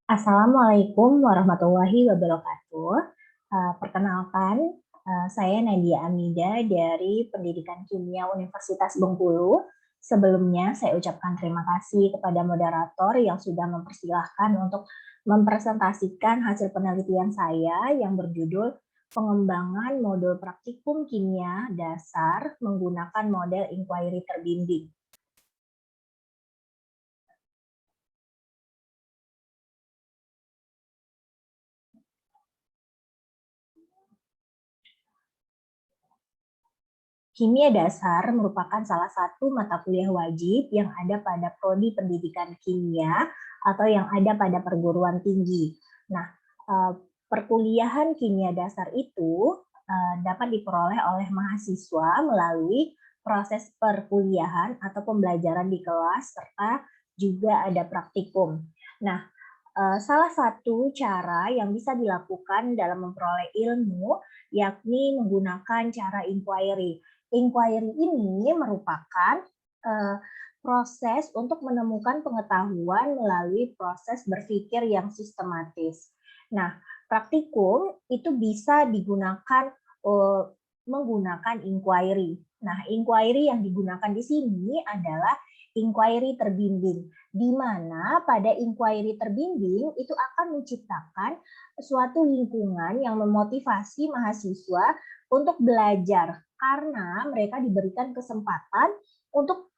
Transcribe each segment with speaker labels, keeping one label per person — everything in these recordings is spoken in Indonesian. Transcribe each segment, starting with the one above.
Speaker 1: Assalamualaikum warahmatullahi wabarakatuh. Perkenalkan, saya Nadia Amida dari Pendidikan Kimia Universitas Bengkulu. Sebelumnya saya ucapkan terima kasih kepada moderator yang sudah mempersilahkan untuk mempresentasikan hasil penelitian saya yang berjudul Pengembangan Modul Praktikum Kimia Dasar menggunakan model inquiry terbimbing. Kimia Dasar merupakan salah satu mata kuliah wajib yang ada pada prodi pendidikan kimia atau yang ada pada perguruan tinggi. Nah, perkuliahan kimia dasar itu dapat diperoleh oleh mahasiswa melalui proses perkuliahan atau pembelajaran di kelas serta juga ada praktikum. Nah, salah satu cara yang bisa dilakukan dalam memperoleh ilmu yakni menggunakan cara inquiry. Inquiry ini merupakan proses untuk menemukan pengetahuan melalui proses berpikir yang sistematis. Nah, praktikum itu bisa digunakan menggunakan inquiry. Nah, inquiry yang digunakan di sini adalah inquiry terbimbing, di mana pada inquiry terbimbing itu akan menciptakan suatu lingkungan yang memotivasi mahasiswa untuk belajar karena mereka diberikan kesempatan untuk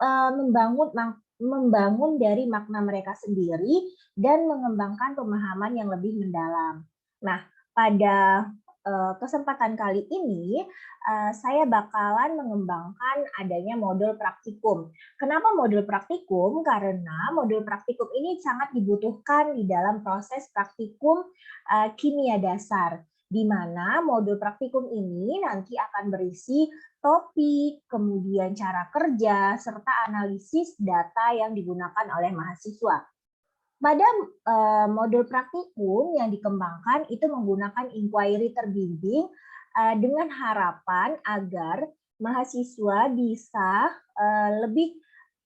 Speaker 1: membangun dari makna mereka sendiri dan mengembangkan pemahaman yang lebih mendalam. Nah, pada kesempatan kali ini saya bakalan mengembangkan adanya modul praktikum. Kenapa modul praktikum? Karena modul praktikum ini sangat dibutuhkan di dalam proses praktikum kimia dasar, di mana modul praktikum ini nanti akan berisi topik, kemudian cara kerja, serta analisis data yang digunakan oleh mahasiswa. Pada modul praktikum yang dikembangkan itu menggunakan inquiry terbimbing dengan harapan agar mahasiswa bisa lebih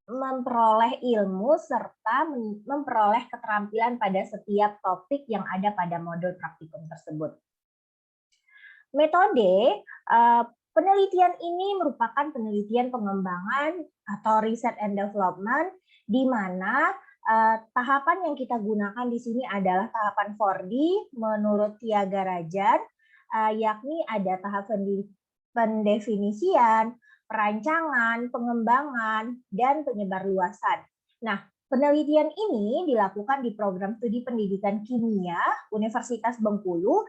Speaker 1: memperoleh ilmu serta memperoleh keterampilan pada setiap topik yang ada pada modul praktikum tersebut. Metode penelitian ini merupakan penelitian pengembangan atau research and development di mana tahapan yang kita gunakan di sini adalah tahapan 4D menurut Tiaga Rajan, yakni ada tahap pendefinisian, perancangan, pengembangan, dan penyebarluasan. Nah, penelitian ini dilakukan di program studi pendidikan kimia Universitas Bengkulu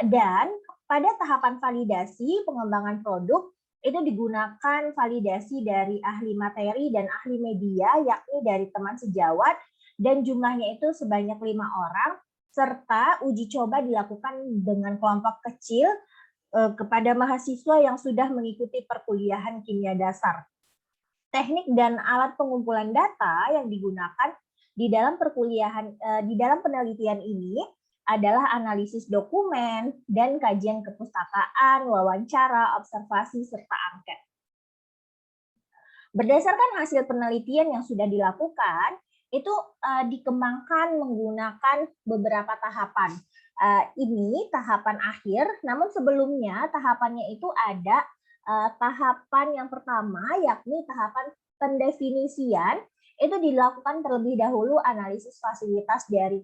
Speaker 1: dan pada tahapan validasi pengembangan produk itu digunakan validasi dari ahli materi dan ahli media, yakni dari teman sejawat, dan jumlahnya itu sebanyak 5 orang, serta uji coba dilakukan dengan kelompok kecil kepada mahasiswa yang sudah mengikuti perkuliahan kimia dasar. Teknik dan alat pengumpulan data yang digunakan di dalam perkuliahan, di dalam penelitian ini adalah analisis dokumen dan kajian kepustakaan, wawancara, observasi, serta angket. Berdasarkan hasil penelitian yang sudah dilakukan, itu dikembangkan menggunakan beberapa tahapan. Ini tahapan akhir, namun sebelumnya tahapannya itu ada tahapan yang pertama, yakni tahapan pendefinisian. Itu dilakukan terlebih dahulu analisis fasilitas dari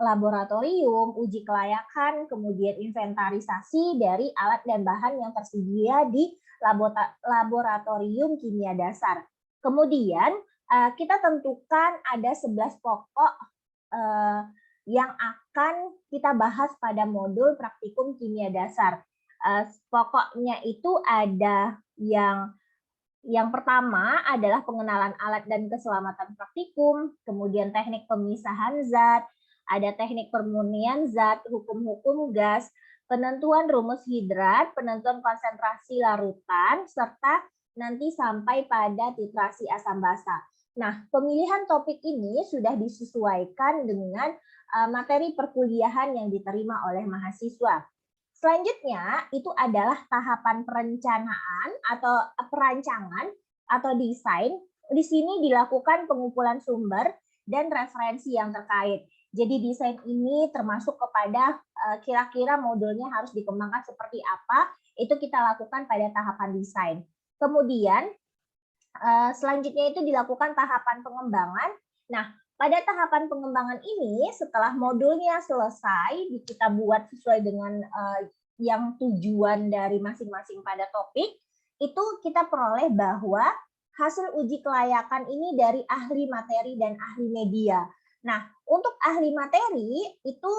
Speaker 1: laboratorium, uji kelayakan, kemudian inventarisasi dari alat dan bahan yang tersedia di laboratorium kimia dasar. Kemudian kita tentukan ada 11 pokok yang akan kita bahas pada modul praktikum kimia dasar. Pokoknya itu ada yang pertama adalah pengenalan alat dan keselamatan praktikum, kemudian teknik pemisahan zat, ada teknik permurnian zat, hukum-hukum gas, penentuan rumus hidrat, penentuan konsentrasi larutan, serta nanti sampai pada titrasi asam basa. Nah, pemilihan topik ini sudah disesuaikan dengan materi perkuliahan yang diterima oleh mahasiswa. Selanjutnya itu adalah tahapan perencanaan atau perancangan atau desain. Di sini dilakukan pengumpulan sumber dan referensi yang terkait. Jadi desain ini termasuk kepada kira-kira modulnya harus dikembangkan seperti apa, itu kita lakukan pada tahapan desain. Kemudian selanjutnya itu dilakukan tahapan pengembangan. Nah, pada tahapan pengembangan ini setelah modulnya selesai, kita buat sesuai dengan yang tujuan dari masing-masing pada topik, itu kita peroleh bahwa hasil uji kelayakan ini dari ahli materi dan ahli media. Nah, untuk ahli materi itu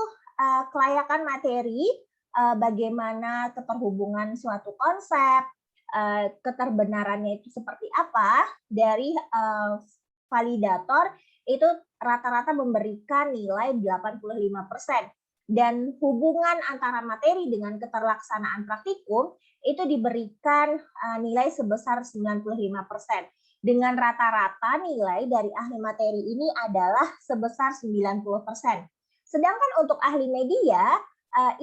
Speaker 1: kelayakan materi, bagaimana keterhubungan suatu konsep, keterbenarannya itu seperti apa dari validator itu rata-rata memberikan nilai 85%. Dan hubungan antara materi dengan keterlaksanaan praktikum itu diberikan nilai sebesar 95%. Dengan rata-rata nilai dari ahli materi ini adalah sebesar 90%. Sedangkan untuk ahli media,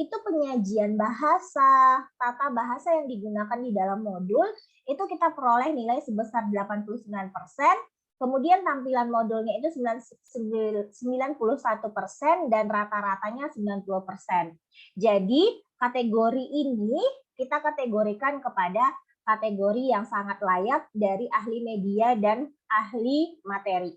Speaker 1: itu penyajian bahasa, tata bahasa yang digunakan di dalam modul, itu kita peroleh nilai sebesar 89%, kemudian tampilan modulnya itu 91% dan rata-ratanya 90%. Jadi kategori ini kita kategorikan kepada kategori yang sangat layak dari ahli media dan ahli materi.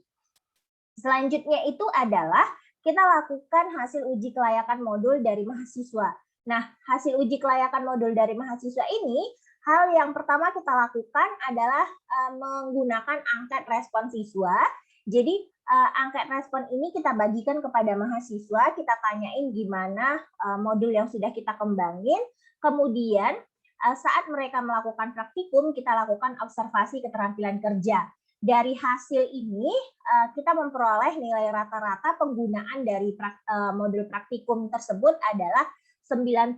Speaker 1: Selanjutnya itu adalah kita lakukan hasil uji kelayakan modul dari mahasiswa. Nah, hasil uji kelayakan modul dari mahasiswa ini, hal yang pertama kita lakukan adalah menggunakan angket respon siswa. Jadi, angket respon ini kita bagikan kepada mahasiswa, kita tanyain gimana modul yang sudah kita kembangin, kemudian saat mereka melakukan praktikum, kita lakukan observasi keterampilan kerja. Dari hasil ini, kita memperoleh nilai rata-rata penggunaan dari modul praktikum tersebut adalah 92%.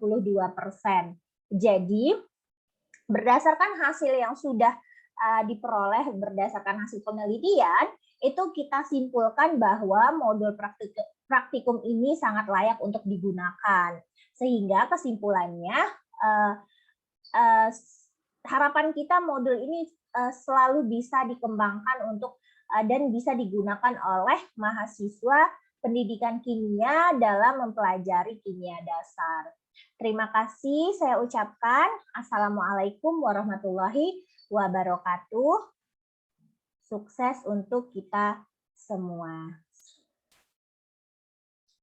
Speaker 1: Jadi, berdasarkan hasil yang sudah diperoleh berdasarkan hasil penelitian, itu kita simpulkan bahwa modul praktikum ini sangat layak untuk digunakan. Sehingga kesimpulannya, harapan kita modul ini selalu bisa dikembangkan untuk dan bisa digunakan oleh mahasiswa pendidikan kimia dalam mempelajari kimia dasar. Terima kasih saya ucapkan. Assalamualaikum warahmatullahi wabarakatuh. Sukses untuk kita semua.